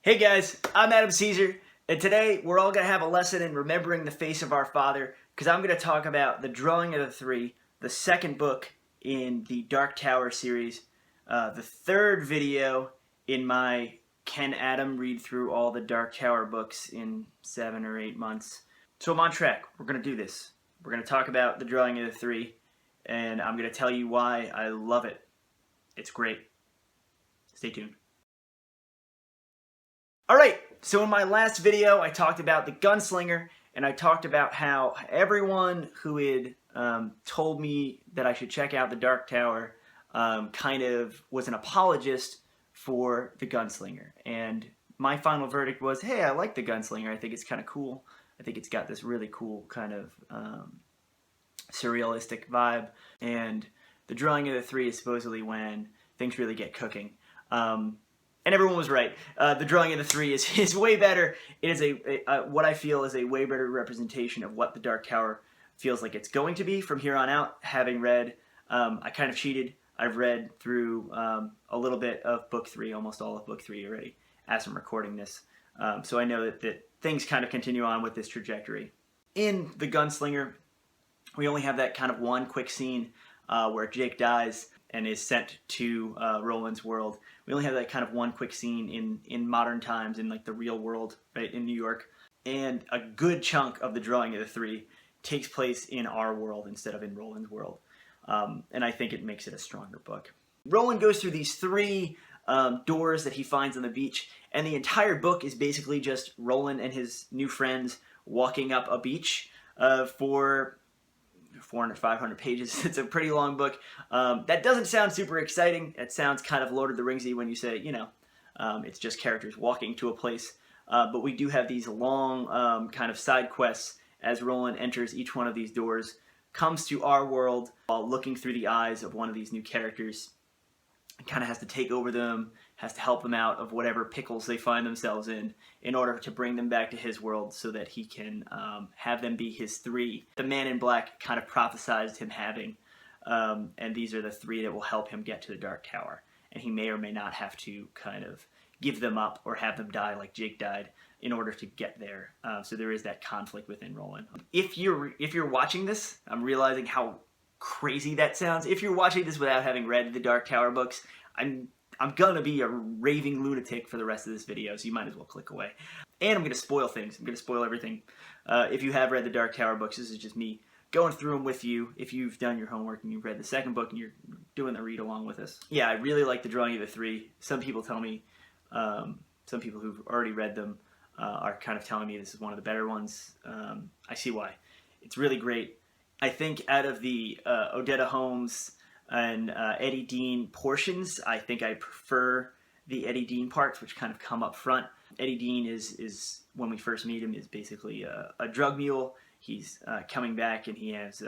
Hey guys, I'm Adam Caesar, and today we're all going to have a lesson in remembering the face of our Father, because I'm going to talk about the Drawing of the Three, the second book in the Dark Tower series, the third video in my Can Adam read through all the Dark Tower books in 7 or 8 months. So I'm on track. We're going to do this. We're going to talk about the Drawing of the Three, and I'm going to tell you why I love it. It's great. Stay tuned. Alright, so in my last video I talked about the gunslinger, and I talked about how everyone who had told me that I should check out the Dark Tower kind of was an apologist for the gunslinger. And my final verdict was, hey, I like the gunslinger. I think it's kind of cool. I think it's got this really cool kind of surrealistic vibe. And the Drawing of the Three is supposedly when things really get cooking. And everyone was right. The Drawing of the Three is way better. It is what I feel is a way better representation of what the Dark Tower feels like it's going to be from here on out. Having read, I kind of cheated. I've read through a little bit of Book 3, almost all of Book 3 already, as I'm recording this. So I know that things kind of continue on with this trajectory. In The Gunslinger, we only have that kind of one quick scene where Jake dies and is sent to Roland's world. We only have that kind of one quick scene in modern times, in like the real world, right, in New York. And a good chunk of the Drawing of the Three takes place in our world instead of in Roland's world. And I think it makes it a stronger book. Roland goes through these three doors that he finds on the beach, and the entire book is basically just Roland and his new friends walking up a beach for 400, 500 pages. It's a pretty long book. That doesn't sound super exciting. It sounds kind of Lord of the Ringsy when you say, you know, it's just characters walking to a place. But we do have these long kind of side quests as Roland enters each one of these doors, comes to our world while looking through the eyes of one of these new characters. Kind of has to take over them, has to help them out of whatever pickles they find themselves in order to bring them back to his world so that he can have them be his three. The Man in Black kind of prophesized him having, and these are the three that will help him get to the Dark Tower. And he may or may not have to kind of give them up or have them die like Jake died in order to get there. So there is that conflict within Roland. If you're watching this, I'm realizing how crazy that sounds. If you're watching this without having read the Dark Tower books, I'm gonna be a raving lunatic for the rest of this video, so you might as well click away. And I'm gonna spoil things. I'm gonna spoil everything. If you have read the Dark Tower books, this is just me going through them with you. If you've done your homework and you've read the second book and you're doing the read along with us. Yeah, I really like the Drawing of the Three. Some people tell me, some people who've already read them are kind of telling me this is one of the better ones. I see why. It's really great. I think out of the Odetta Holmes and Eddie Dean portions, I think I prefer the Eddie Dean parts, which kind of come up front. Eddie Dean is when we first meet him, is basically a drug mule. He's coming back and he has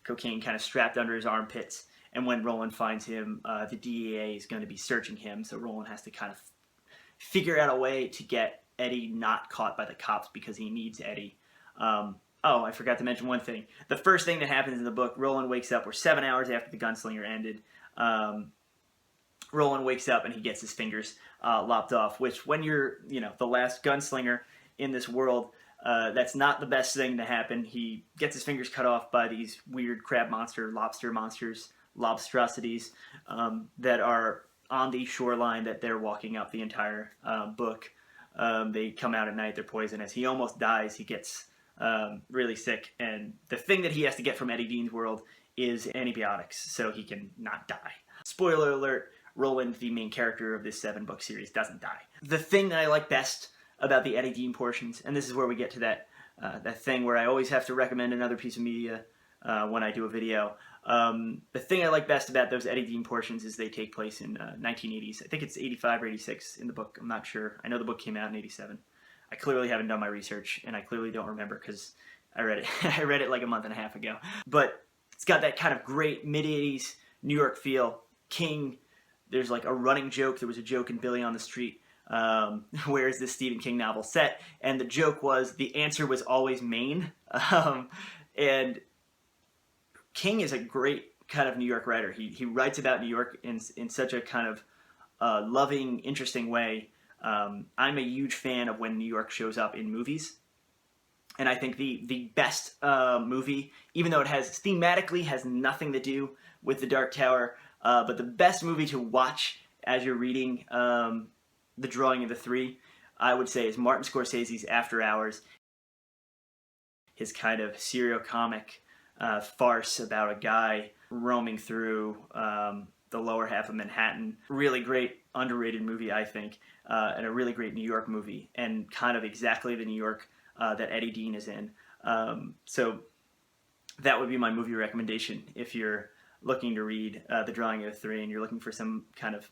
cocaine kind of strapped under his armpits. And when Roland finds him, the DEA is going to be searching him, so Roland has to kind of figure out a way to get Eddie not caught by the cops because he needs Eddie. Oh, I forgot to mention one thing. The first thing that happens in the book, Roland wakes up. We're 7 hours after the gunslinger ended. Roland wakes up and he gets his fingers lopped off, which when you're, you know, the last gunslinger in this world, that's not the best thing to happen. He gets his fingers cut off by these weird crab monster, lobster monsters, lobstrosities that are on the shoreline that they're walking up the entire book. They come out at night, they're poisonous. He almost dies. He gets really sick, and the thing that he has to get from Eddie Dean's world is antibiotics so he can not die. Spoiler alert, Roland, the main character of this 7-book series, doesn't die. The thing that I like best about the Eddie Dean portions, and this is where we get to that thing where I always have to recommend another piece of media when I do a video. The thing I like best about those Eddie Dean portions is they take place in 1980s. I think it's 85 or 86 in the book. I'm not sure. I know the book came out in 87. I clearly haven't done my research, and I clearly don't remember because I read it. I read it like a month and a half ago. But it's got that kind of great mid-80s New York feel. King, there's like a running joke. There was a joke in Billy on the Street. Where is this Stephen King novel set? And the joke was, the answer was always Maine. And King is a great kind of New York writer. He writes about New York in such a kind of loving, interesting way. I'm a huge fan of when New York shows up in movies. And I think the best movie, even though it has thematically has nothing to do with the Dark Tower, but the best movie to watch as you're reading The Drawing of the Three, I would say, is Martin Scorsese's After Hours. His kind of serial comic farce about a guy roaming through the lower half of Manhattan. Really great, underrated movie, I think, and a really great New York movie, and kind of exactly the New York that Eddie Dean is in. So that would be my movie recommendation if you're looking to read The Drawing of the Three and you're looking for some kind of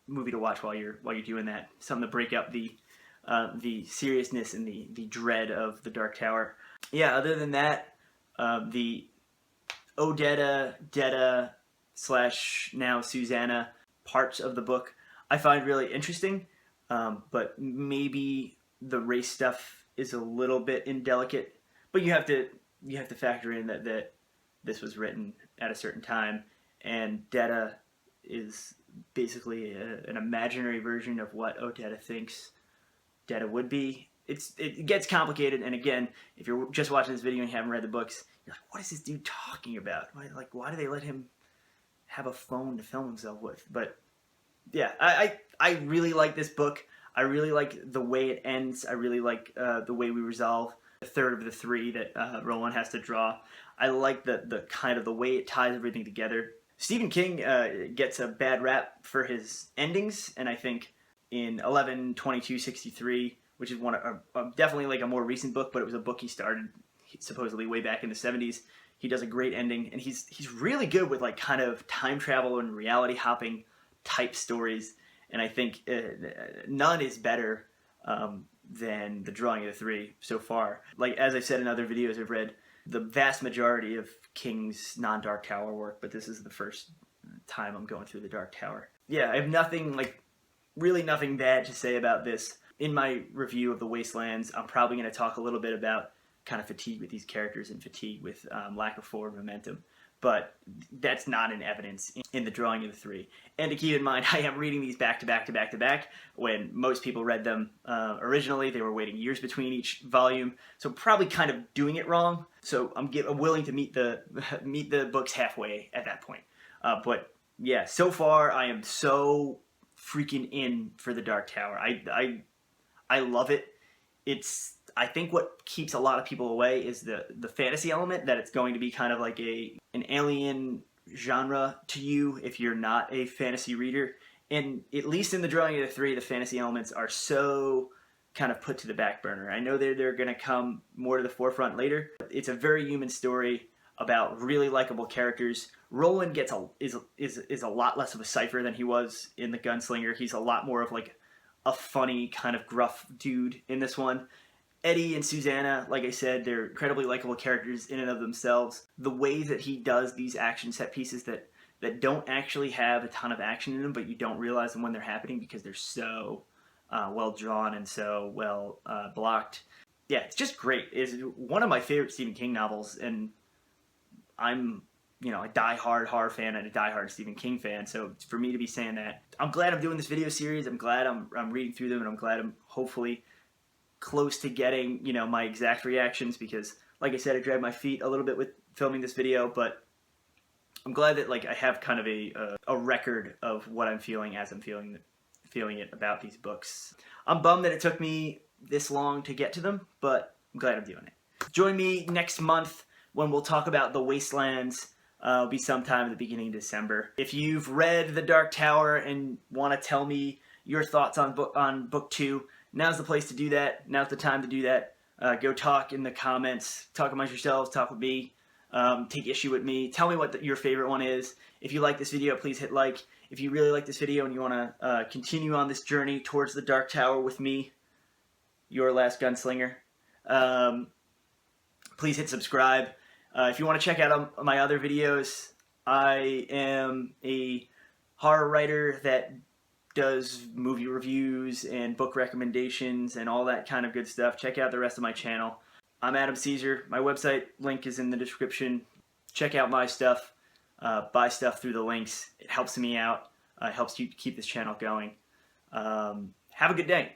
movie to watch while you're doing that, something to break up the seriousness and the dread of the Dark Tower. Yeah, other than that, the Odetta / now Susanna parts of the book I find really interesting, but maybe the race stuff is a little bit indelicate. But you have to factor in that this was written at a certain time, and Detta is basically an imaginary version of what Odetta thinks Detta would be. It gets complicated, and again, if you're just watching this video and you haven't read the books, you're like, what is this dude talking about? Why do they let him have a phone to film himself with? But yeah, I really like this book. I really like the way it ends. I really like the way we resolve the third of the three that Roland has to draw. I like the kind of the way it ties everything together. Stephen King gets a bad rap for his endings, and I think in 11/22/63, which is definitely like a more recent book, but it was a book he started supposedly way back in the 70s. He does a great ending, and he's really good with like kind of time travel and reality hopping type stories. And I think none is better than The Drawing of the Three so far. Like, as I've said in other videos, I've read the vast majority of King's non-Dark Tower work, but this is the first time I'm going through the Dark Tower. Yeah, I have nothing, really nothing bad to say about this. In my review of The Wastelands, I'm probably going to talk a little bit about kind of fatigue with these characters and fatigue with lack of forward momentum. But that's not in evidence in The Drawing of the Three. And to keep in mind, I am reading these back to back to back to back. When most people read them originally, they were waiting years between each volume. So probably kind of doing it wrong. So I'm willing to meet the books halfway at that point. But yeah, so far I am so freaking in for the Dark Tower. I love it. I think what keeps a lot of people away is the fantasy element, that it's going to be kind of like an alien genre to you if you're not a fantasy reader. And at least in The Drawing of the Three, the fantasy elements are so kind of put to the back burner. I know they're going to come more to the forefront later. It's a very human story about really likable characters. Roland is a lot less of a cipher than he was in The Gunslinger. He's a lot more of like a funny kind of gruff dude in this one. Eddie and Susanna, like I said, they're incredibly likable characters in and of themselves. The way that he does these action set pieces that don't actually have a ton of action in them, but you don't realize them when they're happening because they're so well drawn and so well blocked. Yeah, it's just great. It's one of my favorite Stephen King novels, and I'm a die-hard horror fan and a die-hard Stephen King fan, so for me to be saying that, I'm glad I'm doing this video series. I'm glad I'm reading through them, and I'm glad I'm hopefully close to getting my exact reactions, because like I said, I dragged my feet a little bit with filming this video, but I'm glad that I have kind of a record of what I'm feeling as I'm feeling it about these books. I'm bummed that it took me this long to get to them, but I'm glad I'm doing it. Join me next month when we'll talk about The Wastelands. It'll be sometime at the beginning of December. If you've read The Dark Tower and want to tell me your thoughts on book 2, now's the place to do that. Now's the time to do that. Go talk in the comments. Talk amongst yourselves. Talk with me. Take issue with me. Tell me what your favorite one is. If you like this video, please hit like. If you really like this video and you want to continue on this journey towards the Dark Tower with me, your last gunslinger, please hit subscribe. If you want to check out my other videos, I am a horror writer that does movie reviews and book recommendations and all that kind of good stuff. Check out the rest of my channel. I'm Adam Caesar. My website link is in the description. Check out my stuff. Buy stuff through the links. It helps me out. It helps you keep this channel going. Have a good day.